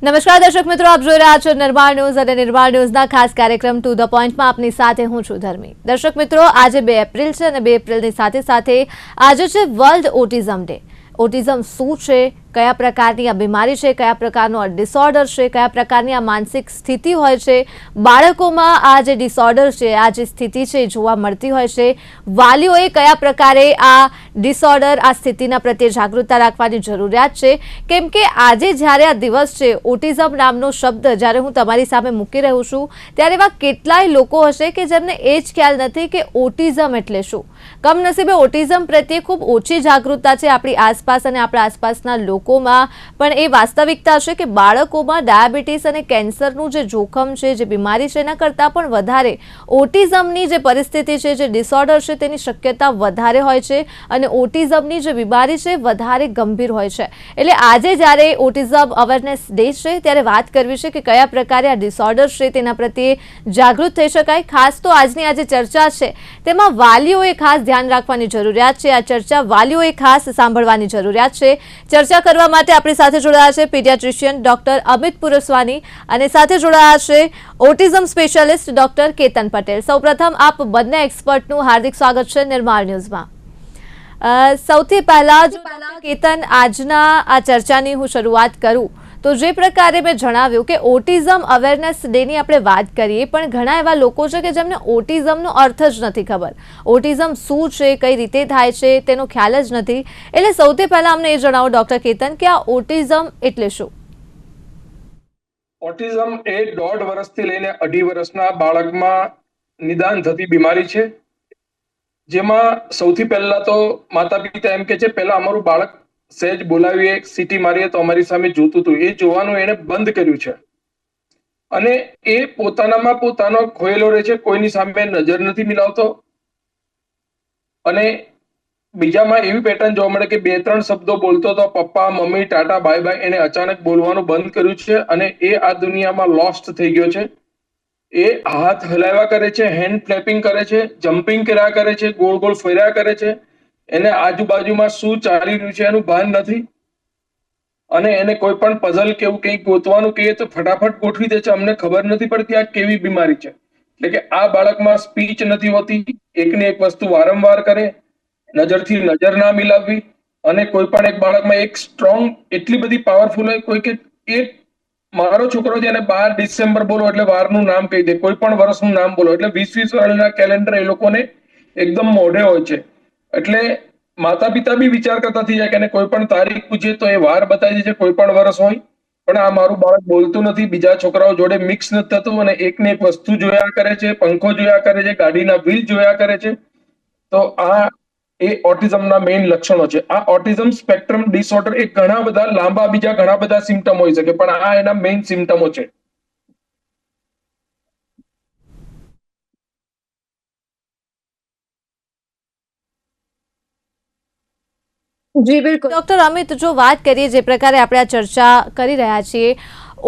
નમસ્કાર દર્શક મિત્રો, આપ જોઈ રહ્યા છો નિર્માણ ન્યૂઝ અને નિર્માણ ન્યૂઝના ખાસ કાર્યક્રમ ટુ ધ પોઈન્ટમાં આપની સાથે હું છું ધર્મી. દર્શક મિત્રો, આજે 2 એપ્રિલ છે અને 2 એપ્રિલની સાથે સાથે આજે છે વર્લ્ડ ઓટિઝમ ડે. ઓટિઝમ શું છે, કયા પ્રકારની આ બીમારી છે, કયા પ્રકારનો આ ડિસઓર્ડર છે, કયા પ્રકારની આ માનસિક સ્થિતિ હોય છે, બાળકોમાં આ જે ડિસઓર્ડર છે, આ જે સ્થિતિ છે જોવા મળતી હોય છે, વાલીઓએ કયા પ્રકારે આ ડિસઓર્ડર, આ સ્થિતિના પ્રત્યે જાગૃતતા રાખવાની જરૂરિયાત છે. કેમ કે આજે જ્યારે આ દિવસ છે, ઓટિઝમ નામનો શબ્દ જ્યારે હું તમારી સામે મૂકી રહ્યું છું ત્યારે એવા કેટલાય લોકો હશે કે જેમને એ જ ખ્યાલ નથી કે ઓટિઝમ એટલે શું. કમનસીબે ઓટિઝમ પ્રત્યે ખૂબ ઓછી જાગૃતતા છે આપણી આસપાસ અને આપણા આસપાસના લોકોમાં, પણ એ વાસ્તવિકતા છે કે બાળકોમાં ડાયાબિટીસ અને કેન્સરનું જે જોખમ છે, જે બીમારી છે, એના કરતાં પણ વધારે ઓટિઝમની જે પરિસ્થિતિ છે, જે ડિસઓર્ડર છે, તેની શક્યતા વધારે હોય છે અને ઓટિઝમની જે બીમારી છે વધારે ગંભીર હોય છે. એટલે આજે જ્યારે ઓટિઝમ અવેરનેસ ડે છે ત્યારે વાત કરવી છે કે કયા પ્રકારે આ ડિસઓર્ડર છે તેના પ્રત્યે જાગૃત થઈ શકાય. ખાસ તો આજની આ જે ચર્ચા છે તેમાં વાલીઓએ ખાસ ધ્યાન રાખવાની જરૂરિયાત છે. આ ચર્ચા વાલીઓએ ખાસ સાંભળવાની જરૂરિયાત છે. ચર્ચા કરવા માટે આપણી સાથે જોડાયા છે પીડિયાટ્રિશિયન ડોક્ટર અમિત પુરસ્વાની અને સાથે જોડાયા છે autism specialist doctor Ketan Patel. સૌપ્રથમ આપ બંને એક્સપર્ટનું હાર્દિક સ્વાગત છે નિર્માણ ન્યૂઝમાં. સૌથી પહેલા જો કેતન, આજના આ ચર્ચાની હું શરૂઆત કરું તો જે પ્રકારે મેં જણાવ્યું કે ઓટિઝમ અવેરનેસ ડેની આપણે વાત કરીએ, પણ ઘણા એવા લોકો છે કે જેમને ઓટિઝમનો અર્થ જ નથી ખબર. ઓટિઝમ શું છે, કઈ રીતે થાય છે તેનો ખ્યાલ જ નથી. એટલે સૌથી પહેલા અમને એ જણાવો ડોક્ટર કેતન કે આ ઓટિઝમ એટલે શું? ઓટિઝમ એ 1.5 વર્ષથી લઈને 2.5 વર્ષના બાળકમાં નિદાન થતી બીમારી છે, જેમાં સૌથી પહેલા તો માતા પિતા એમ કે છે પહેલા અમારું બાળક સહેજ બોલાવીએ, સીટી મારીએ તો અમારી સામે જોતું હતું. એ જોવાનું એને બંધ કર્યું છે અને એ પોતાનામાં પોતાનો ખોયેલો રહે છે, કોઈની સામે નજર નથી મિલાવતો અને બીજામાં એવી પેટર્ન જોવા મળે કે 2-3 શબ્દો બોલતો હતો, પપ્પા, મમ્મી, ટાટા, બાય બાય, એને અચાનક બોલવાનું બંધ કર્યું છે અને એ આ દુનિયામાં લોસ્ટ થઈ ગયો છે. એ હાથ હલાવ્યા કરે છે, હેન્ડ ફ્લેપિંગ કરે છે, જમ્પિંગ કર્યા કરે છે, ગોળ ગોળ ફર્યા કરે છે. એને આજુબાજુમાં શું ચાલી રહ્યું છે એનું ભાન નથી અને એને કોઈ પણ પઝલ કે એવું કંઈક ગોતવાનું કહીએ તો ફટાફટ ગોઠવી દે છે. અમને ખબર નથી પડતી આ કેવી બીમારી છે. એટલે કે આ બાળકમાં સ્પીચ નથી હોતી, એકને એક વસ્તુ વારંવાર કરે, નજરથી નજર ના મિલાવવી અને કોઈ પણ એક બાળકમાં એક સ્ટ્રોંગ એટલી બધી પાવરફુલ હોય, કોઈ કે એક મારો છોકરો છે એને 12 ડિસેમ્બર બોલો એટલે વારનું નામ કહી દે, કોઈ પણ વર્ષનું નામ બોલો એટલે 20 વર્ષના કેલેન્ડર એ લોકોને એકદમ મોઢે હોય છે. એટલે માતા પિતા બી વિચાર કરતા થઈ જાય કે કોઈ પણ તારીખ પૂછીએ તો એ વાર બતાવી દે છે, કોઈ પણ વર્ષ હોય. પણ આ મારું બાળક બોલતું નથી, બીજા છોકરાઓ જોડે મિક્સ નથી થતું અને એકને એક વસ્તુ જોયા કરે છે, પંખો જોયા કરે છે, ગાડીના વ્હીલ જોયા કરે છે. તો આ એ ઓટિઝમના મેઇન લક્ષણો છે. આ ઓટિઝમ સ્પેક્ટ્રમ ડિસઓર્ડર એ ઘણા બધા લાંબા બીજા ઘણા બધા સિમ્ટમ હોઈ શકે, પણ આ એના મેઇન સિમ્ટમો છે. જી બિલકુલ. ડોક્ટર અમિત, જો વાત કરીએ જે પ્રકારે આપણે આ ચર્ચા કરી રહ્યા છીએ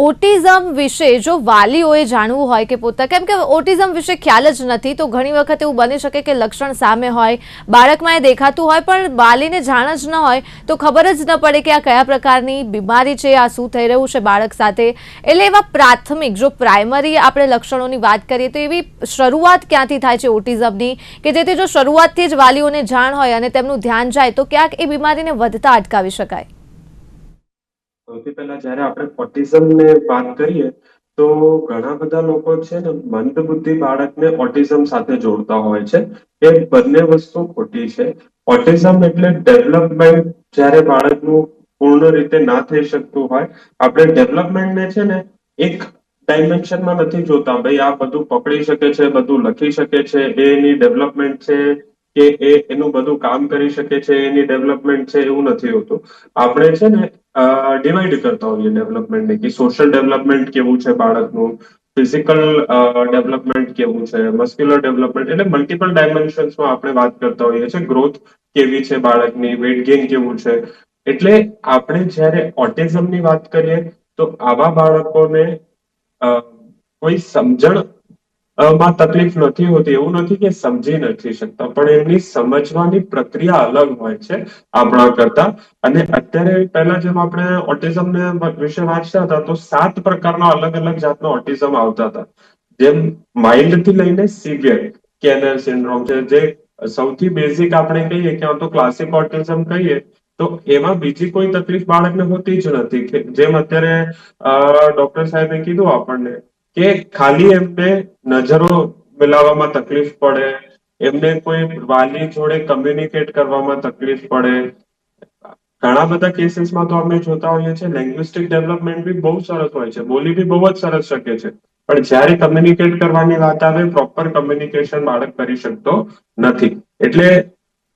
ઓટિઝમ વિશે, જો વાલીઓએ જાણવું હોય કે કેમ કે ઓટિઝમ વિશે ખ્યાલ જ નથી, તો ઘણી વખત એવું બની શકે કે લક્ષણ સામે હોય, બાળકમાં એ દેખાતું હોય, પણ વાલીને જાણ જ ન હોય તો ખબર જ ન પડે કે આ કયા પ્રકારની બીમારી છે, આ શું થઈ રહ્યું છે બાળક સાથે. એટલે એવા પ્રાથમિક, જો પ્રાઇમરી આપણે લક્ષણોની વાત કરીએ તો એવી શરૂઆત ક્યાંથી થાય છે ઓટિઝમની કે જેથી જો શરૂઆતથી જ વાલીઓને જાણ હોય અને તેમનું ધ્યાન જાય તો ક્યાંક એ બીમારીને વધતા અટકાવી શકાય? સૌથી પહેલા જયારે આપણે ઓટિઝમ ને વાત કરીએ તો ઘણા બધા લોકો છે ને મંદબુદ્ધિ બાળકને ઓટિઝમ સાથે જોડતા હોય છે. એ બંને વસ્તુ ખોટી છે. ઓટિઝમ એટલે ડેવલપમેન્ટ જયારે બાળકનું પૂર્ણ રીતે ના થઈ શકતું હોય. આપણે ડેવલપમેન્ટને છે ને એક ડાયમેન્શનમાં નથી જોતા, ભાઈ આ બધું પકડી શકે છે, બધું લખી શકે છે, એ એની ડેવલપમેન્ટ છે કે એનું બધું કામ કરી શકે છે, એની ડેવલપમેન્ટ છે, એવું નથી હોતું. આપણે છે ને ડિવાઈડ કરતા હોઈએ ડેવલપમેન્ટને કે સોશિયલ ડેવલપમેન્ટ કેવું છે બાળકનું, ફિઝિકલ ડેવલપમેન્ટ કેવું છે, મસ્ક્યુલર ડેવલપમેન્ટ, એટલે મલ્ટિપલ ડાયમેન્શન્સમાં આપણે વાત કરતા હોઈએ છીએ. ગ્રોથ કેવી છે બાળકની, વેટ ગેઇન કેવું છે. એટલે આપણે જ્યારે ઓટિઝમની વાત કરીએ તો આવા બાળકોને કોઈ સમજણ માં તકલીફ નથી હોતી, એવું નથી કે સમજી નથી શકતા, પણ એમની સમજવાની પ્રક્રિયા અલગ હોય છે આપણા કરતા. અને અત્યારે પહેલા જેમ આપણે ઓટિઝમ વિશે વાંચતા હતા તો 7 પ્રકારના અલગ અલગ જાતનો ઓટિઝમ આવતા હતા. જેમ માઇલ્ડ થી લઈને સિવિયર કેનર સિન્ડ્રોમ છે, જે સૌથી બેઝિક આપણે કહીએ કે તો ક્લાસિક ઓટિઝમ કહીએ તો એમાં બીજી કોઈ તકલીફ બાળકને હોતી જ નથી. જેમ અત્યારે ડોક્ટર સાહેબે કીધું આપણને કે ખાલી એમને નજરો મિલાવવામાં તકલીફ પડે, એમને કોઈ વાલી જોડે કમ્યુનિકેટ કરવામાં તકલીફ પડે. ઘણા બધા કેસીસમાં તો આપણે જોતા હોઈએ છીએ લેંગ્વિસ્ટિક ડેવલપમેન્ટ બી બહુ સરસ હોય છે, બોલી બી બહુ જ સરસ શકે છે, પણ જ્યારે કમ્યુનિકેટ કરવાની વાત આવે પ્રોપર કમ્યુનિકેશન બાળક કરી શકતો નથી. એટલે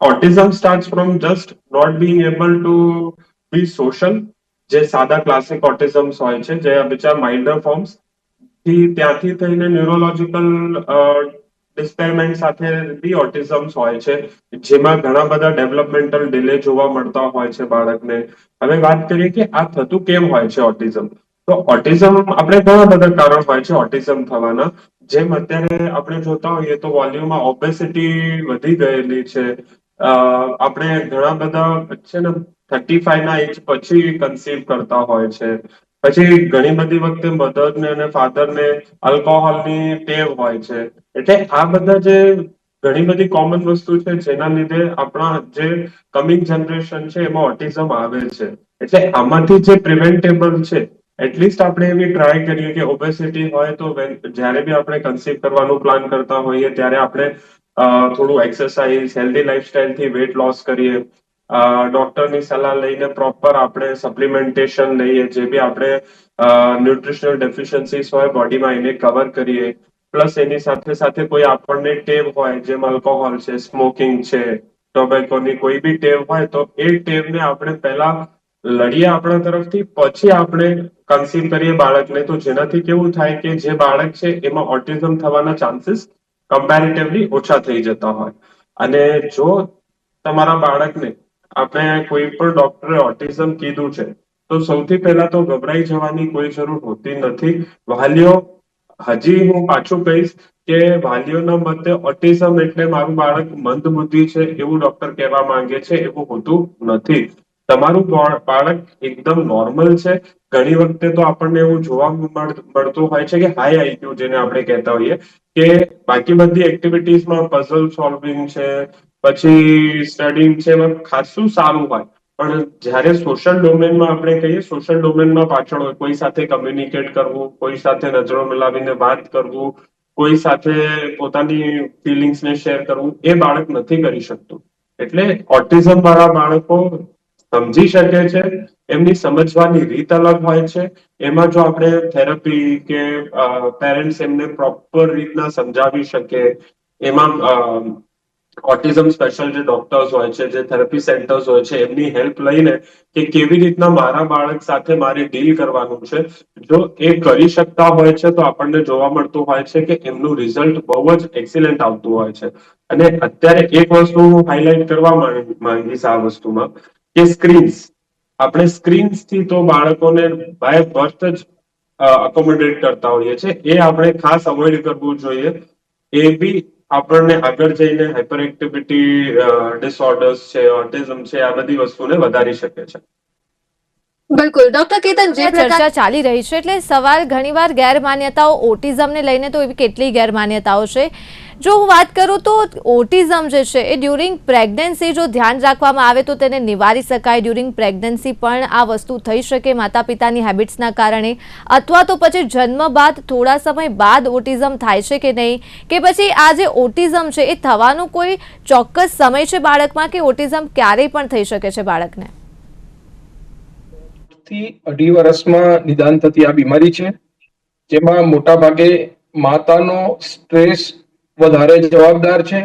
autism start from just not being able to be social, જે સાદા ક્લાસિક ઓટિઝમ્સ હોય છે જે બીજા માઇલ્ડર ફોર્મ્સ થી ત્યાંથી થઈને ન્યુરોલોજીકલ ડિસ્પેરમેન્ટ સાથે બી ઓટિઝમ્સ હોય છે, જેમાં ઘણા બધા ડેવલપમેન્ટલ ડિલે જોવા મળતા હોય છે બાળકને. હવે વાત કરીએ કે આ થતું કેમ હોય છે ઓટિઝમ, તો ઓટિઝમ આપણે ઘણા બધા કારણ હોય છે ઓટિઝમ થવાના. જેમ અત્યારે આપણે જોતા હોઈએ તો વોલ્યુમમાં ઓબેસિટી વધી ગયેલી છે. આપણે ઘણા બધા છે ને 35 ના એજ પછી કન્સીવ કરતા હોય છે. પછી ઘણી બધી વખતે મધર ને અને ફાધર ને આલ્કોહોલની ટેવ હોય છે. એટલે આ બધા જે ઘણી બધી કોમન વસ્તુ છે જેના લીધે આપણા જે કમિંગ જનરેશન છે એમાં ઓટિઝમ આવે છે. એટલે આમાંથી જે પ્રિવેન્ટેબલ છે એટલીસ્ટ આપણે એવી ટ્રાય કરીએ કે ઓબેસિટી હોય તો જ્યારે બી આપણે કન્સીવ કરવાનું પ્લાન કરતા હોઈએ ત્યારે આપણે થોડું એક્સરસાઇઝ હેલ્ધી લાઈફસ્ટાઈલથી વેટ લોસ કરીએ. ડોક્ટરની સલાહ લઈને પ્રોપર આપણે સપ્લિમેન્ટેશન લઈએ, જે બી આપણે ન્યુટ્રિશનલ ડેફિશિયન્સીસ હોય બોડીમાં એને કવર કરીએ. પ્લસ એની સાથે સાથે કોઈ આપણને ટેવ હોય જેમ આલ્કોહોલ છે, સ્મોકિંગ છે, ટોબેકોની કોઈ બી ટેવ હોય તો એ ટેવને આપણે પહેલા લડીએ આપણા તરફથી, પછી આપણે કન્સીવ કરીએ બાળકને. તો જેનાથી કેવું થાય કે જે બાળક છે એમાં ઓટિઝમ થવાના ચાન્સીસ કમ્પેરેટિવલી ઓછા થઈ જતા હોય. અને જો તમારા બાળકને આપણે કોઈ પણ ડોક્ટરે ઓટિઝમ કીધું છે તો સૌથી પહેલા તો ગભરાઈ જવાની કોઈ જરૂર હોતી નથી. વાલીઓ, હજી હું પાછું કહીશ કે વાલીઓના મતે ઓટિઝમ એટલે મારું બાળક મંદ બુદ્ધિ છે એવું ડોક્ટર કહેવા માંગે છે, એવું હોતું નથી. તમારું બાળક એકદમ નોર્મલ છે. ઘણી વખતે તો આપણને એવું જોવા મળતું હોય છે કે હાઈ આઈક્યુ જેને આપણે કહેતા હોઈએ કે બાકી બધી એક્ટિવિટીઝમાં પઝલ સોલ્વિંગ છે, પછી સ્ટડિંગ છે, એમાં ખાસું સારું હોય, પણ જ્યારે સોશિયલ ડોમેનમાં આપણે કહીએ સોશિયલ ડોમેનમાં પાછળ હોય, કોઈ સાથે કમ્યુનિકેટ કરવું, કોઈ સાથે નજરો મિલાવીને વાત કરવું, કોઈ સાથે પોતાની ફિલિંગ્સને શેર કરવું, એ બાળક નથી કરી શકતું. એટલે ઓટિઝમ વાળા બાળકો સમજી શકે છે, એમની સમજવાની રીત અલગ હોય છે. એમાં જો આપણે થેરપી કે પેરેન્ટ્સ એમને પ્રોપર રીતના સમજાવી શકે, એમાં ઓટિઝમ સ્પેશિયલ જે ડોક્ટર્સ હોય છે, જે થેરપી સેન્ટર્સ હોય છે, એમની હેલ્પ લઈને કે કેવી રીતના મારા બાળક સાથે મારે ડીલ કરવાનું છે, જો એ કરી શકતા હોય છે તો આપણને જોવા મળતું હોય છે કે એમનું રિઝલ્ટ બહુ જ એક્સિલન્ટ આવતું હોય છે. અને અત્યારે એક વસ્તુ હું હાઇલાઇટ કરવા માંગીશ આ વસ્તુમાં કે સ્ક્રીન્સ, આપણે સ્ક્રીન્સ થી તો બાળકોને બાય બર્થ જ અકોમોડેટ કરતા હોઈએ છીએ, એ આપણે ખાસ અવોઇડ કરવું જોઈએ. એ બી આપણને આગળ જઈને હાઈપર એક્ટિવિટી ડિસઓર્ડર્સ છે, ઓટિઝમ છે, આ બધી વસ્તુને વધારી શકે છે. બિલકુલ ડોક્ટર કેતન, જે ચર્ચા ચાલી રહી છે એટલે સવાલ ઘણીવાર ગેરમાન્યતાઓ ઓટિઝમને લઈને તો એવી કેટલી ગેરમાન્યતાઓ છે. જો હું વાત કરું તો ઓટિઝમ જે છે એ ડ્યુરિંગ પ્રેગ્નન્સી જો ધ્યાન રાખવામાં આવે તો તેને નિવારી શકાય. ડ્યુરિંગ પ્રેગ્નન્સી પણ આ વસ્તુ થઈ શકે માતા પિતાની હેબિટ્સના કારણે, અથવા તો પછી જન્મ બાદ થોડા સમય બાદ ઓટિઝમ થાય છે કે નહીં, કે પછી આ જે ઓટિઝમ છે એ થવાનો કોઈ ચોક્કસ સમય છે બાળકમાં, કે ઓટિઝમ ક્યારેય પણ થઈ શકે છે બાળકને? થી 2.5 વર્ષમાં નિદાન થતી આ બીમારી છે, જેમાં મોટા ભાગે માતાનો સ્ટ્રેસ વધારે જવાબદાર છે.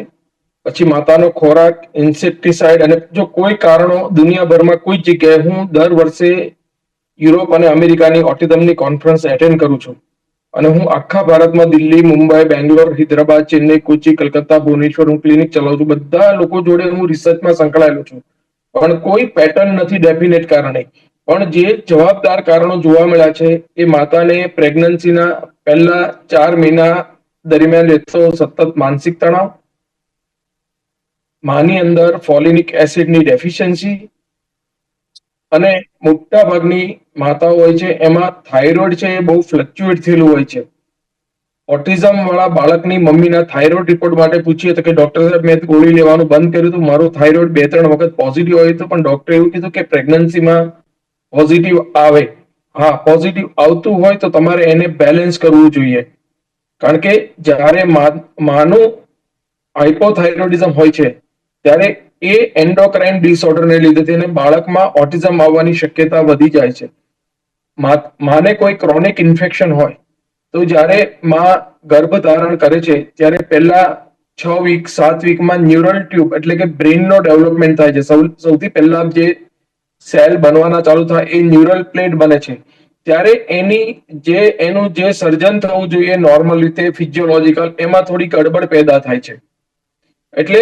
પછી માતાનો ખોરાક, ઇન્સેક્ટિસાઇડ, અને જો કોઈ કારણો દુનિયાભરમાં કોઈ જગ્યાએ, હું દર વર્ષે યુરોપ અને અમેરિકાની ઓટિઝમની કોન્ફરન્સ એટેન્ડ કરું છું, અને હું આખા ભારતમાં દિલ્હી, મુંબઈ, બેંગ્લોર, હૈદરાબાદ, ચેન્નઈ, કોચી, કલકત્તા, ભુવનેશ્વર હું ક્લિનિક ચલાવું છું. બધા લોકો જોડે હું રિસર્ચમાં સંકળાયેલો છું, પણ કોઈ પેટર્ન નથી ડેફિનેટ કારણે. પણ જે જવાબદાર કારણો જોવા મળ્યા છે એ માતાને પ્રેગ્નન્સીના પહેલા 4 મહિના દરમિયાન રહેતો સતત માનસિક તણાવ, માની અંદર ફોલિનિક એસિડની ડેફિશિયન્સી, અને મોટા ભાગની માતાઓ હોય છે એમાં થાઇરોઇડ છે એ બહુ ફ્લક્ચ્યુએટ થયેલું હોય છે. ઓટિઝમ વાળા બાળકની મમ્મીના થાઇરોઇડ રિપોર્ટ માટે પૂછીએ તો કે ડોક્ટર સાહેબ મેં ગોળી લેવાનું બંધ કર્યું હતું, મારું થાઇરોઇડ 2-3 વખત પોઝિટિવ આવ્યું હતું, પણ ડોક્ટરે એવું કીધું કે પ્રેગ્નન્સીમાં પોઝિટિવ આવે. હા, પોઝિટિવ આવતું હોય તો તમારે એને બેલેન્સ કરવું જોઈએ, કારણ કે જ્યારે માનું હાઇપોથાઇરોઇડિઝમ હોય છે ત્યારે એ એન્ડોક્રાઇન ડિસઓર્ડરને લીધે તેને બાળકમાં ઓટિઝમ આવવાની શક્યતા વધી જાય છે. માને કોઈ ક્રોનિક ઇન્ફેક્શન હોય તો જ્યારે માં ગર્ભ ધારણ કરે છે ત્યારે પહેલા 6 વીક 7 વીકમાં ન્યુરલ ટ્યુબ એટલે કે બ્રેઇનનો ડેવલપમેન્ટ થાય છે. સૌથી પહેલા જે સેલ બનવાના ચાલુ થાય એ ન્યુરલ પ્લેટ બને છે. ત્યારે એનું જે સર્જન થવું જોઈએ નોર્મલ રીતે ફિઝિયોલોજીકલ, એમાં થોડી ગડબડ પેદા થાય છે. એટલે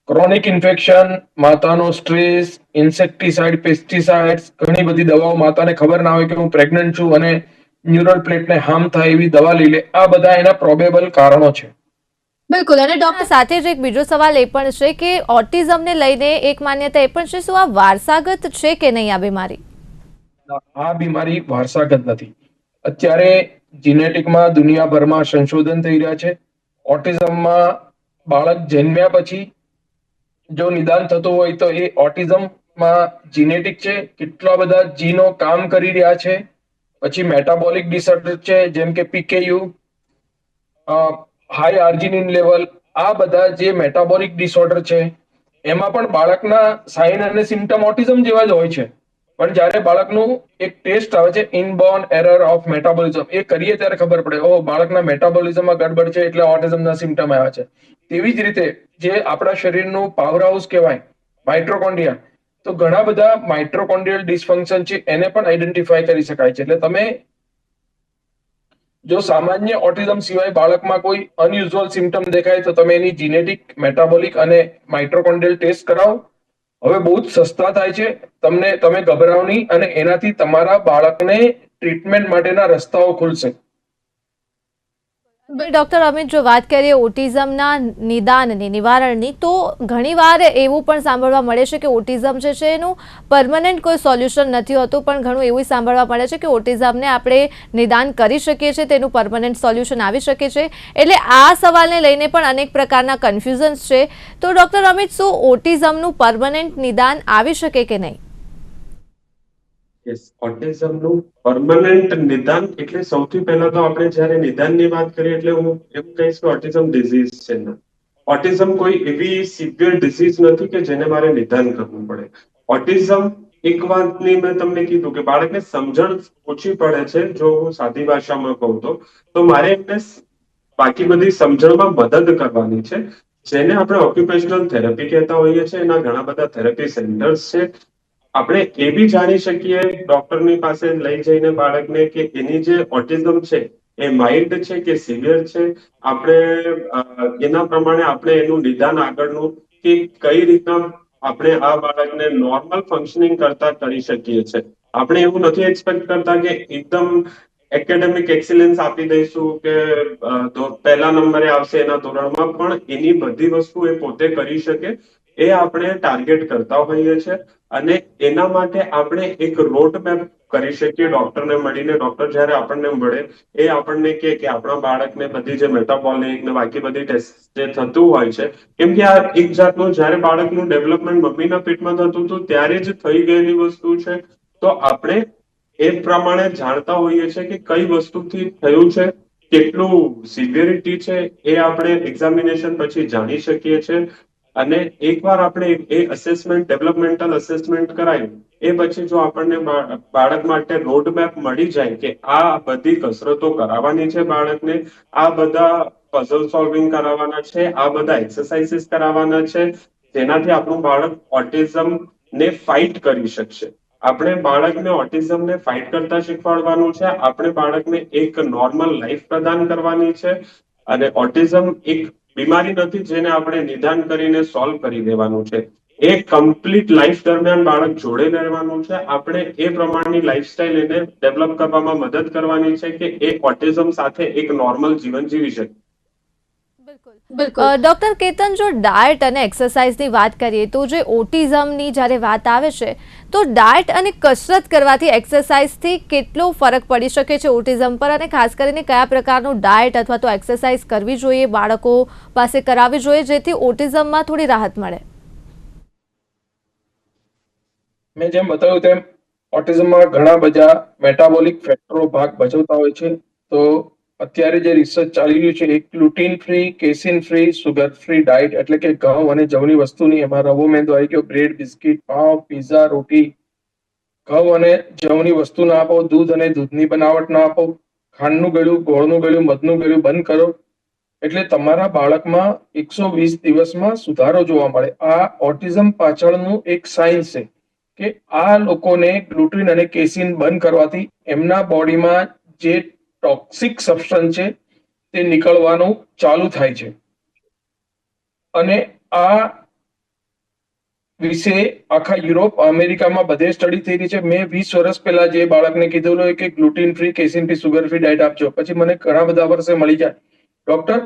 ક્રોનિક ઇન્ફેક્શન, માતાનો સ્ટ્રેસ, ઇન્સેક્ટિસાઇડ, પેસ્ટિસાઇડ્સ, ઘણી બધી દવાઓ માતાને ખબર ના હોય કે હું પ્રેગ્નન્ટ છું અને ન્યુરલ પ્લેટને હાર્મ થાય એવી દવા લઈ લે, આ બધા એના પ્રોબેબલ કારણો છે. બિલકુલ. અને ડોક્ટર સાથે જ એક બીજો સવાલ એ પણ છે કે ઓટિઝમને લઈને એક માન્યતા એ પણ છે, શું આ વારસાગત છે કે નહીં આ બીમારી? આ બીમારી વારસાગત નથી. અત્યારે જીનેટિકમાં દુનિયાભરમાં સંશોધન થઈ રહ્યા છે. ઓટિઝમમાં બાળક જન્મ્યા પછી જો નિદાન થતું હોય તો એ ઓટિઝમમાં જીનેટિક છે, કેટલા બધા જીનો કામ કરી રહ્યા છે. પછી મેટાબોલિક ડિસઓર્ડર છે જેમ કે પીકેયુ, હાઈ આર્જિનિન લેવલ, આ બધા જે મેટાબોલિક ડિસઓર્ડર છે એમાં પણ બાળકના સાઇન અને સિમ્ટમ ઓટિઝમ જેવા જ હોય છે. પણ જ્યારે બાળકનું એક ટેસ્ટ આવે છે ઇનબોર્ન એરર ઓફ મેટાબોલિઝમ, એ કરીએ ત્યારે ખબર પડે ઓ બાળકના મેટાબોલિઝમમાં ગડબડ છે એટલે ઓટિઝમના સિમ્ટમ આવ્યા છે. તેવી જ રીતે જે આપણા શરીરનું પાવર હાઉસ કહેવાય માઇટ્રોકોન્ડ્રિયા, તો ઘણા બધા માઇટ્રોકોન્ડ્રિયલ ડિસફંક્શન છે એને પણ આઈડેન્ટિફાય કરી શકાય છે. એટલે તમે જો સામાન્ય ઓટિઝમ સિવાય બાળકમાં કોઈ અનયુઝ્યુઅલ સિમ્ટમ દેખાય તો તમે એની જીનેટિક, મેટાબોલિક અને માઇટ્રોકોન્ડ્રિયલ ટેસ્ટ કરાવો. હવે બહુ જ સસ્તા થાય છે, તમે ગભરાવ નહીં, અને એનાથી તમારા બાળકને ટ્રીટમેન્ટ માટેના રસ્તાઓ ખુલશે. ડોક્ટર અમિત, જો વાત કરીએ ઓટિઝમના નિદાનની, નિવારણની, તો ઘણીવાર એવું પણ સાંભળવા મળે છે કે ઓટિઝમ જે છે એનું પરમનન્ટ કોઈ સોલ્યુશન નથી હોતું, પણ ઘણું એવું સાંભળવા મળે છે કે ઓટિઝમને આપણે નિદાન કરી શકીએ છીએ, તેનું પરમનન્ટ સોલ્યુશન આવી શકે છે. એટલે આ સવાલને લઈને પણ અનેક પ્રકારના કન્ફ્યુઝન્સ છે. તો ડોક્ટર અમિત, શું ઓટિઝમનું પરમનન્ટ નિદાન આવી શકે કે નહીં? ઓટિઝમનું પરમનન્ટ નિદાન એટલે સૌથી પહેલા તો આપણે જ્યારે નિદાનની વાત કરીએ એટલે હું એમ કહીશ કે ઓટિઝમ ડિઝીઝ છે. ઓટિઝમ કોઈ એવી સિવિયર ડિઝીઝ નથી કે જેને મારે નિદાન કરવું પડે. ઓટિઝમ એક વાતની મેં તમને કીધું કે બાળકને સમજણ ઓછી પડે છે. જો હું સાદી ભાષામાં કહું તો મારે એમને બાકી બધી સમજણમાં મદદ કરવાની છે, જેને આપણે ઓક્યુપેશનલ થેરપી કહેતા હોઈએ છીએ. એના ઘણા બધા થેરપી સેન્ટર્સ છે. આપણે એ બી જાણી શકીએ ડોક્ટરની પાસે લઈ જઈને બાળકને કે એની જે ઓટિઝમ છે એ માઇલ્ડ છે કે સિવિયર છે. આપણે એના પ્રમાણે આપણે એનું નિદાન આગળનું કે કઈ રીતના આપણે આ બાળકને નોર્મલ ફંક્શનિંગ કરતા કરી શકીએ છીએ. આપણે એવું નથી એક્સપેક્ટ કરતા કે એકદમ એકેડેમિક એક્સિલન્સ આપી દઈશું કે પહેલા નંબરે આવશે એના ધોરણમાં, પણ એની બધી વસ્તુ એ પોતે કરી શકે એ આપણે ટાર્ગેટ કરતા હોઈએ છીએ. અને એના માટે આપણે એક રોડ મેપ કરી શકીએ ડોક્ટરને મળીને. ડોક્ટર જ્યારે આપણને મળે એ આપણને કે આપણા બાળકને બધી જે મેટાબોલિક ને બાકી બધી ટેસ્ટ જે થતું હોય છે, કેમ કે આ એક જાતનું જ્યારે બાળકનું ડેવલપમેન્ટ મમ્મીના પેટમાં થતું હતું ત્યારે જ થઈ ગયેલી વસ્તુ છે. તો આપણે એ પ્રમાણે જાણતા હોઈએ છીએ કે કઈ વસ્તુથી થયું છે, કેટલું સિવિયરિટી છે, એ આપણે એક્ઝામિનેશન પછી જાણી શકીએ છીએ. અને એકવાર આપણે એ અસેસમેન્ટ, ડેવલપમેન્ટલ અસેસમેન્ટ કરાયું એ પછી જો આપણને બાળક માટે રોડ મેપ મળી જાય કે આ બધી કસરતો કરાવવાની છે બાળકને, આ બધા પઝલ સોલ્વિંગ કરાવવાના છે, આ બધા એક્સરસાઇઝીસ કરાવવાના છે, જેનાથી આપણું બાળક ઓટિઝમ ને ફાઇટ કરી શકશે. આપણે બાળકને ઓટિઝમને ફાઇટ કરતા શીખવાડવાનું છે. આપણે બાળકને એક નોર્મલ લાઈફ પ્રદાન કરવાની છે. અને ઓટિઝમ એક બીમારી નથી જેને આપણે નિદાન કરીને સોલ્વ કરી દેવાનું છે. એ કમ્પ્લીટ લાઈફ દરમિયાન બાળક જોડે રહેવાનું છે. આપણે એ પ્રમાણની લાઈફસ્ટાઈલ એને ડેવલપ કરવામાં મદદ કરવાની છે કે એ ઓટિઝમ સાથે એક નોર્મલ જીવન જીવી શકે. બિલકુલ. ડૉક્ટર કેતન, જો ડાયટ અને એક્સરસાઇઝની વાત કરીએ તો જે ઓટિઝમની જ્યારે વાત આવે છે તો ડાયટ અને કસરત કરવાથી એક્સરસાઇઝથી કેટલો ફરક પડી શકે છે ઓટિઝમ પર, અને ખાસ કરીને કયા પ્રકારનું ડાયટ અથવા તો એક્સરસાઇઝ કરવી જોઈએ, બાળકો પાસે કરાવવી જોઈએ જેથી ઓટિઝમમાં થોડી રાહત મળે? મેં જેમ બતાવ્યું તેમ ઓટિઝમમાં ઘણા બધા મેટાબોલિક ફેક્ટરો ભાગ ભજવતા હોય છે. તો અત્યારે જે રિસર્ચ ચાલી રહ્યું છે એ gluten free, casein free, sugar free diet, એટલે કે ઘઉં અને જવની વસ્તુની, એમાં રવો મેંદો આવી ગયો, બ્રેડ, બિસ્કિટ, પાવ, પીઝા, રોટી, ઘઉં અને જવની વસ્તુ ના આપો, દૂધ અને દૂધની બનાવટ ના આપો, ખાંડનું ગળ્યું, ગોળનું ગળ્યું, મધનું ગળ્યું બંધ કરો, એટલે તમારા બાળકમાં 120 દિવસમાં સુધારો જોવા મળે. આ ઓટિઝમ પાછળનું એક સાયન્સ છે કે આ લોકોને ગ્લુટીન અને કેસીન બંધ કરવાથી એમના બોડીમાં જે ટોક્સિક સબસ્ટન્સ છે તે નીકળવાનું ચાલુ થાય છે. અને આ વિશે આખા યુરોપ, અમેરિકામાં બધે સ્ટડી થઈ રહી છે. મેં 20 વર્ષ પહેલા જે બાળકને કીધેલું કે ગ્લુટીન free, casein free, sugar free diet આપજો, પછી મને ઘણા બધા વર્ષે મળી જાય, ડોક્ટર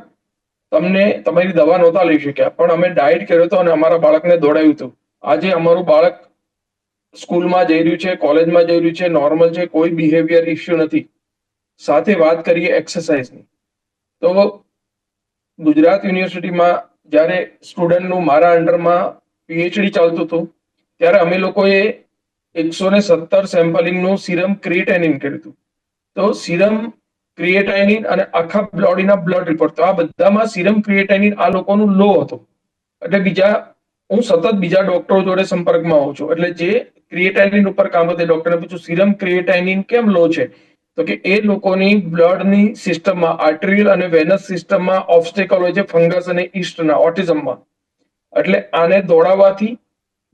તમને તમારી દવા નહોતા લઈ શક્યા પણ અમે ડાયટ કર્યો હતો અને અમારા બાળકને દોડાવ્યું હતું. આજે અમારું બાળક સ્કૂલમાં જઈ રહ્યું છે, કોલેજમાં જઈ રહ્યું છે, નોર્મલ છે, કોઈ બિહેવિયર ઇસ્યુ નથી. સાથે વાત કરીએ એક્સરસાઇઝની, તો ગુજરાત યુનિવર્સિટીમાં જ્યારે સ્ટુડન્ટનું મારા અંડરમાં પીએચડી ચાલતું હતું ત્યારે અમે લોકોએ 117 સેમ્પલિંગનું સીરમ ક્રિએટાઇનિન કર્યું હતું. તો સીરમ ક્રિએટાઇનિન અને આખા બોડીના બ્લડ રિપોર્ટ, તો આ બધામાં સીરમ ક્રિએટાઇનિન આ લોકોનું લો હતો. એટલે હું સતત બીજા ડોક્ટરો જોડે સંપર્કમાં આવું છું, એટલે જે ક્રિએટાઇનિન ઉપર કામ કરતા ડોક્ટરને પૂછું સીરમ ક્રિએટાઇનિન કેમ લો છે, તો કે એ લોકોની બ્લડની સિસ્ટમમાં, આર્ટરિયલ અને વેનસ સિસ્ટમમાં ઓબ્સ્ટેકલ હોય છે ફંગસ અને ઈસ્ટના ઓટિઝમમાં. એટલે આને દોડાવવાથી,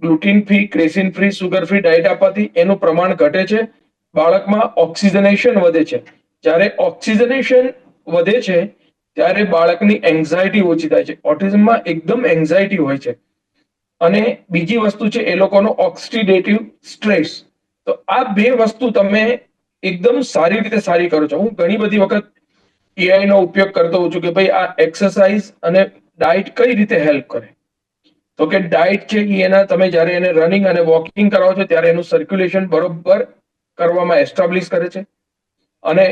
gluten free, casein free, sugar free diet આપવાથી એનું પ્રમાણ ઘટે છે, બાળકમાં ઓક્સિજનેશન વધે છે. જ્યારે ઓક્સિજનેશન વધે છે ત્યારે બાળકની એન્ઝાયટી ઓછી થાય છે. ઓટિઝમમાં એકદમ એન્ઝાયટી હોય છે. અને બીજી વસ્તુ છે એ લોકોનો ઓક્સિડેટિવ સ્ટ્રેસ. તો આ બે વસ્તુ તમે એકદમ સારી રીતે સારી કરો છો. હું ઘણી બધી વખત એઆઈ નો ઉપયોગ કરતો હોઉં છું કે ભાઈ આ એક્સરસાઇઝ અને ડાયટ કઈ રીતે હેલ્પ કરે. તો કે ડાયટ છે એ એના, તમે જ્યારે એને રનિંગ અને વોકિંગ કરાવો છો ત્યારે એનું સર્ક્યુલેશન બરોબર કરવામાં એસ્ટાબ્લિશ કરે છે. અને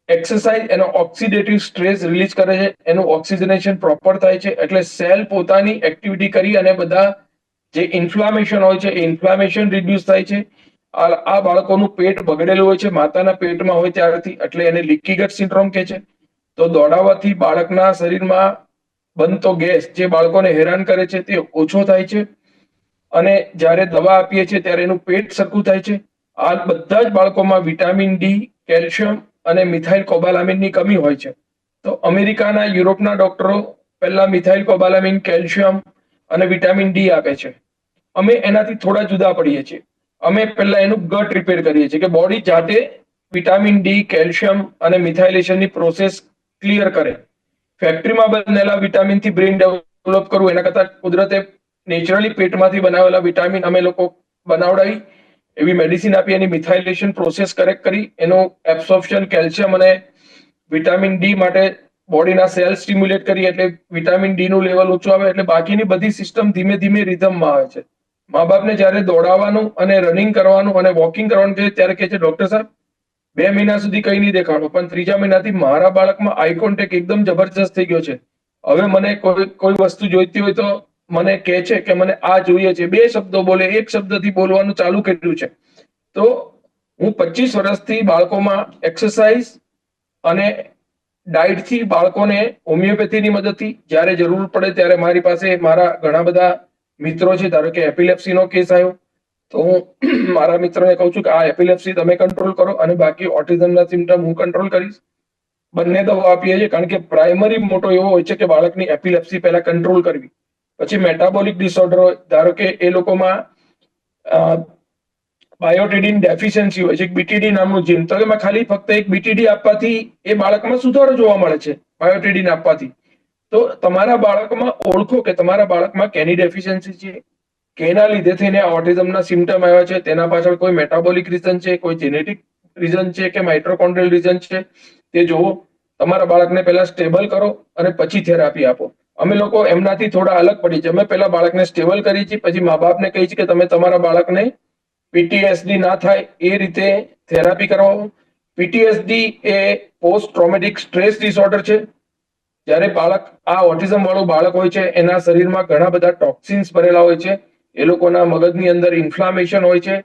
એક્સરસાઇઝ એનો ઓક્સિડેટિવ સ્ટ્રેસ રિલીઝ કરે છે, એનું ઓક્સિજનેશન પ્રોપર થાય છે, એટલે સેલ પોતાની એક્ટિવિટી કરી અને બધા જે ઇન્ફ્લામેશન હોય છે એ ઇન્ફ્લામેશન રિડ્યુસ થાય છે. આ બાળકોનું પેટ બગડેલું હોય છે માતાના પેટમાં હોય ત્યારથી, એટલે એને લીકી ગટ સિન્ડ્રોમ કહે છે. તો દોડાવવાથી બાળકના શરીરમાં બનતો ગેસ જે બાળકોને હેરાન કરે છે તે ઓછો થાય છે. અને જ્યારે દવા આપીએ છીએ ત્યારે એનું પેટ સરખું થાય છે. આ બધા જ બાળકોમાં વિટામિન ડી, કેલ્શિયમ અને મિથાઇલ કોબાલામિનની કમી હોય છે. તો અમેરિકાના, યુરોપના ડોક્ટરો પહેલા મિથાઇલ કોબાલામિન, કેલ્શિયમ અને વિટામિન ડી આપે છે. અમે એનાથી થોડા જુદા પડીએ છીએ. અમે પહેલા એનું ગટ રિપેર કરીએ છીએ કે બોડી જાતે વિટામિન ડી, કેલ્શિયમ અને મિથાઇલેશનની પ્રોસેસ ક્લિયર કરે. ફેક્ટરીમાં બનેલા વિટામિનથી બ્રેઇન ડેવલપ કરવું એના કરતા કુદરતે નેચરલી પેટમાંથી બનાવેલા વિટામિન અમે લોકો બનાવડાવી, એવી મેડિસિન આપી, એની મિથાઇલેશન પ્રોસેસ કરેક્ટ કરી, એનું એબ્સોર્પ્શન કેલ્શિયમ અને વિટામિન ડી માટે બોડીના સેલ સ્ટિમ્યુલેટ કરી, એટલે વિટામિન ડી નું લેવલ ઓછું આવે, એટલે બાકીની બધી સિસ્ટમ ધીમે ધીમે રિધમમાં આવે છે. મા બાપને જ્યારે દોડાવવાનું અને રનિંગ કરવાનું અને વોકિંગ કરવાનું કહે ત્યારે કહે છે ડોક્ટર સાહેબ 2 મહિના સુધી કઈ નહીં દેખાડો, પણ 3જા મહિનાથી મારા બાળકમાં આઈ કોન્ટેક્ટ એકદમ જબરજસ્ત થઈ ગયો છે. હવે મને કોઈ વસ્તુ જોઈતી હોય તો મને કહે છે કે મને આ જોઈએ છે, 2 શબ્દો બોલે, 1 શબ્દથી બોલવાનું ચાલુ કર્યું છે. તો હું 25 વર્ષથી બાળકોમાં એક્સરસાઇઝ અને ડાયટથી બાળકોને હોમિયોપેથીની મદદથી જ્યારે જરૂર પડે ત્યારે મારી પાસે મારા ઘણા બધા મિત્રો છે. ધારો કે એપિલેપ્સીનો કેસ આવ્યો તો હું મારા મિત્રને કહું છું કે આ એપિલેપ્સી તમે કંટ્રોલ કરો અને બાકી ઓટિઝમના સિમ્ટમ હું કંટ્રોલ કરીશ. બંને દવા આપીએ છીએ, કારણ કે પ્રાઇમરી મોટો એવો હોય છે કે બાળકની એપિલેપ્સી પહેલા કંટ્રોલ કરવી. પછી મેટાબોલિક ડિસઓર્ડર હોય, ધારો કે એ લોકોમાં બાયોટિડિન ડેફિશિયન્સી હોય છે, એક બીટીડી નામનું જીન, તો એમાં ખાલી ફક્ત એક બીટીડી આપવાથી એ બાળકમાં સુધારો જોવા મળે છે બાયોટિડિન આપવાથી. તો તમારા બાળકમાં ઓળખો કે તમારા બાળકમાં કેની ડેફિશિયન્સી છે, કેના લીધે થઈને ઓટિઝમના સિમ્ટમ આવ્યા છે, તેના પાછળ કોઈ મેટાબોલિક રીઝન છે, કોઈ જેનેટિક રીઝન છે કે માઇટ્રોકોન્ડ્રિયલ રીઝન છે, તે જોવો. તમારા બાળકને પહેલા સ્ટેબલ કરો અને પછી થેરાપી આપો. અમે લોકો એમનાથી થોડા અલગ પડી છે. અમે પહેલા બાળકને સ્ટેબલ કરી છે, પછી મા બાપને કહી છે કે તમે તમારા બાળકને પીટીએસડી ના થાય એ રીતે થેરાપી કરાવો. પીટીએસડી એ પોસ્ટ ટ્રોમેટિક સ્ટ્રેસ ડિસઓર્ડર છે. જ્યારે બાળક આ ઓટિઝમ વાળું બાળક હોય છે, એના શરીરમાં ઘણા બધા ટોક્સિન્સ ભરેલા હોય છે, એ લોકોના મગજની અંદર ઇન્ફ્લામેશન હોય છે,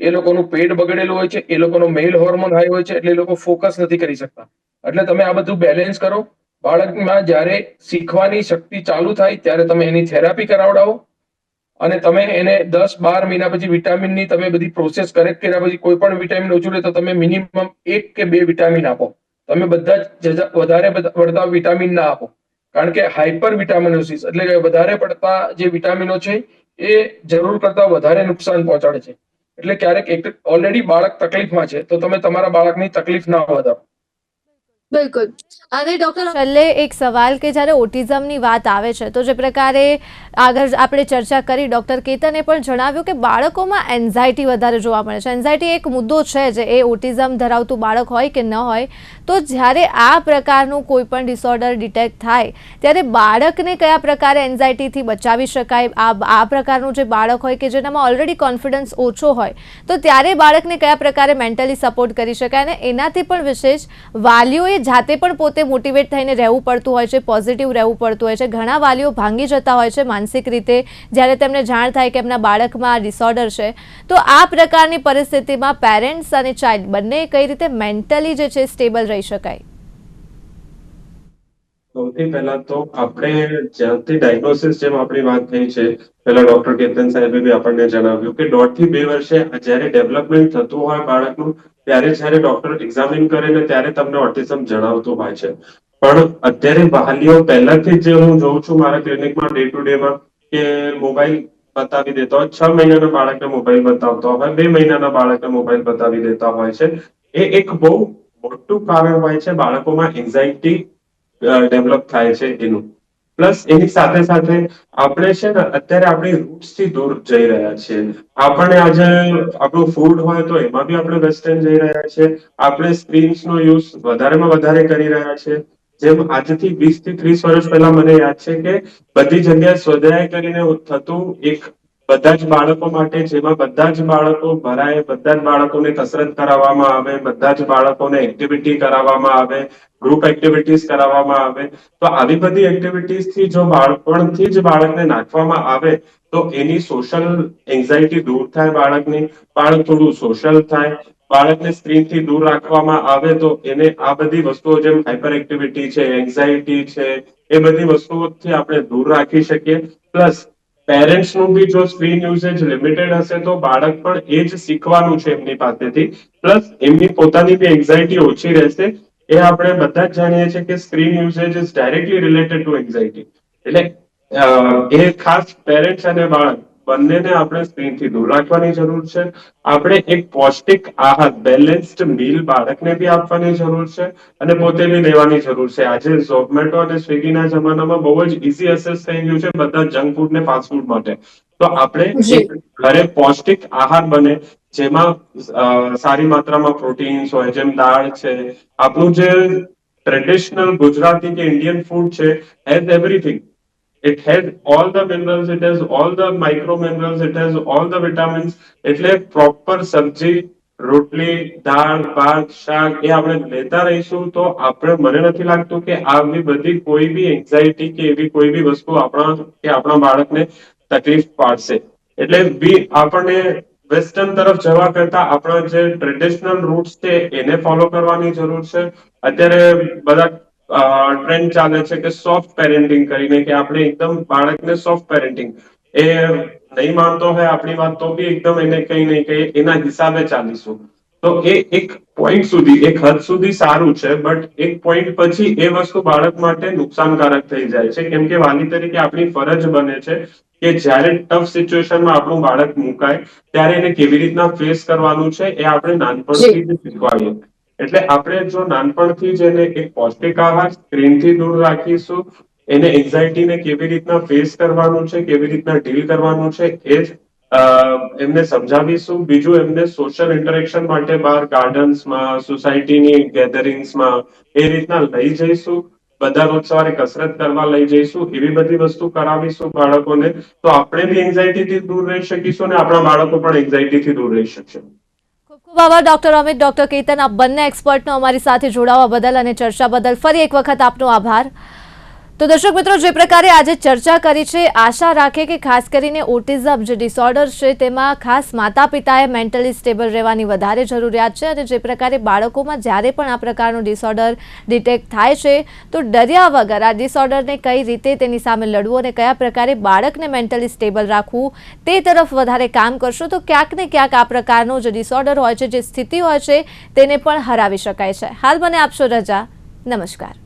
એ લોકોનું પેટ બગડેલું હોય છે, એ લોકોનો મેલ હોર્મોન હાઈ હોય છે, એટલે એ લોકો ફોકસ નથી કરી શકતા. એટલે તમે આ બધું બેલેન્સ કરો. બાળકમાં જ્યારે શીખવાની શક્તિ ચાલુ થાય ત્યારે તમે એની થેરાપી કરાવડાવો, અને તમે એને 10-12 મહિના પછી વિટામિનની તમે બધી પ્રોસેસ કરેક્ટ કર્યા પછી કોઈ પણ વિટામિન ઓછું રહે તો તમે મિનિમમ 1 કે 2 વિટામિન આપો. તમે બધા જ વધારે પડતા વિટામિન ના આપો, કારણ કે હાઇપર વિટામિનોસિસ એટલે કે વધારે પડતા જે વિટામિનો છે એ જરૂર કરતા વધારે નુકસાન પહોંચાડે છે. એટલે ક્યારેક ઓલરેડી બાળક તકલીફમાં છે તો તમે તમારા બાળકની તકલીફ ના વધારો. બિલકુલ. અને ડોક્ટર, છેલ્લે એક સવાલ કે જ્યારે ઓટિઝમની વાત આવે છે તો જે પ્રકારે આગળ આપણે ચર્ચા કરી, ડોક્ટર કેતને પણ જણાવ્યું કે બાળકોમાં એન્ઝાયટી વધારે જોવા મળે છે. એન્ઝાયટી એક મુદ્દો છે જ, એ ઓટિઝમ ધરાવતું બાળક હોય કે ન હોય. તો જ્યારે આ પ્રકારનું કોઈ પણ ડિસઓર્ડર ડિટેક્ટ થાય ત્યારે બાળકને કયા પ્રકારે એન્ઝાયટીથી બચાવી શકાય? આ પ્રકારનું જે બાળક હોય કે જેનામાં ઓલરેડી કોન્ફિડન્સ ઓછો હોય, તો ત્યારે બાળકને કયા પ્રકારે મેન્ટલી સપોર્ટ કરી શકાય? અને એનાથી પણ વિશેષ વાલીઓએ જાતે પણ પોતે મોટિવેટ થઈને રહેવું પડતું હોય છે, પોઝિટિવ રહેવું પડતું હોય છે. ઘણા વાલીઓ ભાંગી જતા હોય છે માનસિક રીતે જ્યારે તેમને જાણ થાય કે એમના બાળકમાં આ ડિસઓર્ડર છે. તો આ પ્રકારની પરિસ્થિતિમાં પેરેન્ટ્સ અને ચાઇલ્ડ બંને કઈ રીતે મેન્ટલી જે છે સ્ટેબલ રહી શકાય? સૌથી પહેલા તો આપણે જ્યાંથી ડાયગ્નોસિસ, જેમ આપણી વાત થઈ છે, પહેલા ડોક્ટર કેતન સાહેબે બી આપણને જણાવ્યું કે 1.5 થી 2 વર્ષે જ્યારે ડેવલપમેન્ટ થતું હોય બાળકનું, ત્યારે જ્યારે ડોક્ટર એક્ઝામિન કરે ને ત્યારે તમને ઓટિઝમ જણાવતું હોય છે. પણ અત્યારે વાલીઓ પહેલાથી જ, હું જોઉં છું મારા ક્લિનિકમાં ડે ટુ ડેમાં, કે મોબાઈલ બતાવી દેતા હોય. 6 મહિનાના બાળકને મોબાઈલ બતાવતા હોય, 2 મહિનાના બાળકને મોબાઈલ બતાવી દેતા હોય છે. એ એક બહુ મોટું કારણ હોય છે બાળકોમાં એન્ઝાઇટી ડેવલપ થાય છે એનું. પ્લસ એની સાથે સાથે આપણે છે ને અત્યારે આપણી રૂટ્સ થી દૂર જઈ રહ્યા છીએ. આપણે આજે આપણું ફૂડ હોય તો એમાં બી આપણે વેસ્ટર્ન જઈ રહ્યા છીએ. આપણે સ્ક્રીન્સ નો યુઝ વધારેમાં વધારે કરી રહ્યા છીએ. જેમ આજથી 20 થી 30 વર્ષ પહેલા મને યાદ છે કે બધી જગ્યાએ સ્વાધ્યાય કરીને થતું એક બધા જ બાળકો માટે, જેમાં બધા જ બાળકો ભરાય, બધા જ બાળકોને કસરત કરાવવામાં આવે, બધા જ બાળકોને એક્ટિવિટી કરાવવામાં આવે, ગ્રુપ એક્ટિવિટીઝ કરાવવામાં આવે. તો આવી બધી એક્ટિવિટીઝ થી જો બાળપણથી જ બાળકને નાખવામાં આવે તો એની સોશિયલ એન્ઝાઇટી દૂર થાય બાળકની, બાળક થોડું સોશિયલ થાય. બાળકને સ્ક્રીન થી દૂર રાખવામાં આવે તો એને આ બધી વસ્તુઓ, જેમ હાઇપર એક્ટિવિટી છે, એન્ઝાઇટી છે, એ બધી વસ્તુઓથી આપણે દૂર રાખી શકીએ. પ્લસ પેરેન્ટ્સ નું બી જો સ્ક્રીન યુસેજ લિમિટેડ હશે તો બાળક પણ એ જ શીખવાનું છે એમની પાસેથી. પ્લસ એમની પોતાની બી એન્ઝાઇટી ઓછી રહેશે. એ આપણે બધા જ જાણીએ છીએ કે screen usage is directly related to anxiety. એટલે એ ખાસ પેરેન્ટ્સ અને બાળક બંનેને આપણે સ્ક્રીનથી દૂર રાખવાની જરૂર છે. આપણે એક પૌષ્ટિક આહાર, બેલેન્સ્ડ મીલ બાળકને બી આપવાની જરૂર છે અને પોતે બી લેવાની જરૂર છે. આજે ઝોમેટો અને સ્વિગીના જમાનામાં બહુ જ ઇઝી એક્સેસ થઈ ગયું છે બધા જંક ફૂડ ને ફાસ્ટ ફૂડ માટે. તો આપણે એક ઘરે પૌષ્ટિક આહાર બને, જેમાં સારી માત્રામાં પ્રોટીન્સ હોય, જેમ દાળ છે. આપણું જે ટ્રેડિશનલ ગુજરાતી કે ઇન્ડિયન ફૂડ છે, has everything. It has all the minerals, it has all the micro minerals, it has all the vitamins. એટલે પ્રોપર સબ્જી, રોટલી, દાળ, ભાત, શાક એ આપણે લેતા રહીશું તો આપણે, મને નથી લાગતું કે આવી બધી કોઈ બી એન્ઝાઇટી કે એવી કોઈ બી વસ્તુ આપણા બાળકને તકલીફ પાડશે. એટલે બી આપણને વેસ્ટર્ન તરફ જવા કરતા આપણા જે ટ્રેડિશનલ રૂટ્સ છે એને ફોલો કરવાની જરૂર છે. અત્યારે બધા ટ્રેન્ડ ચાલે છે કે સોફ્ટ પેરેન્ટિંગ કરીને, કે આપણે એકદમ બાળકને સોફ્ટ પેરેન્ટિંગ, એ નહીં માનતો હોય આપણી વાત તો બી એકદમ એને કઈ નહીં કઈ એના હિસાબે ચાલીશું. તો એ એક પોઈન્ટ સુધી, એક હદ સુધી સારું છે, બટ એક પોઈન્ટ પછી એ વસ્તુ બાળક માટે નુકસાનકારક થઈ જાય છે. કેમ કે વાલી તરીકે આપણી ફરજ બને છે કે જ્યારે ટફ સિચ્યુએશનમાં આપણું બાળક મુકાય ત્યારે એને કેવી રીતના ફેસ કરવાનું છે એ આપણે નાનપણથી જ શીખવાડીએ. એટલે આપણે જો નાનપણથી જ એને એક પૌષ્ટિક આહાર, સ્ક્રીનથી દૂર રાખીશું, એને એન્ઝાઇટીને કેવી રીતના ફેસ કરવાનું છે, કેવી રીતના ડીલ કરવાનું છે, એ જ એમને સમજાવીશું. બીજું, એમને સોશિયલ ઇન્ટરેક્શન માટે બહાર ગાર્ડન્સમાં, સોસાયટીની ગેધરિંગ્સમાં એ રીતના લઈ જઈશું. બધા રોજ સવારે કસરત કરવા લઈ જઈશું, એવી બધી વસ્તુ કરાવીશું બાળકોને, તો આપણે બી એન્ઝાયટીથી દૂર રહી શકીશું અને આપણા બાળકો પણ એન્ઝાયટીથી દૂર રહી શકશે. ખૂબ ખૂબ આભાર ડોક્ટર અમિત, ડોક્ટર કેતન, આપ બંને એક્સપર્ટનો અમારી સાથે જોડાવા બદલ અને ચર્ચા બદલ ફરી એક વખત આપનો આભાર. તો દર્શક મિત્રો, જે પ્રકારે આજે ચર્ચા કરી છે, આશા રાખે કે ખાસ કરીને ઓટિઝમ જે ડિસઓર્ડર છે તેમાં ખાસ માતા પિતાએ મેન્ટલી સ્ટેબલ રહેવાની વધારે જરૂરિયાત છે અને જે પ્રકારે બાળકોમાં જ્યારે પણ આ પ્રકારનું ડિસઓર્ડર ડિટેક્ટ થાય છે તો ડર્યા વગર આ ડિસઓર્ડરને કઈ રીતે તેની સામે લડવું અને કયા પ્રકારે બાળકને મેન્ટલી સ્ટેબલ રાખવું તે તરફ વધારે કામ કરશો તો ક્યાંક ને ક્યાંક આ પ્રકારનો જે ડિસઓર્ડર હોય છે, જે સ્થિતિ હોય છે તેને પણ હરાવી શકાય છે. હાલ મને આપશો રજા. નમસ્કાર.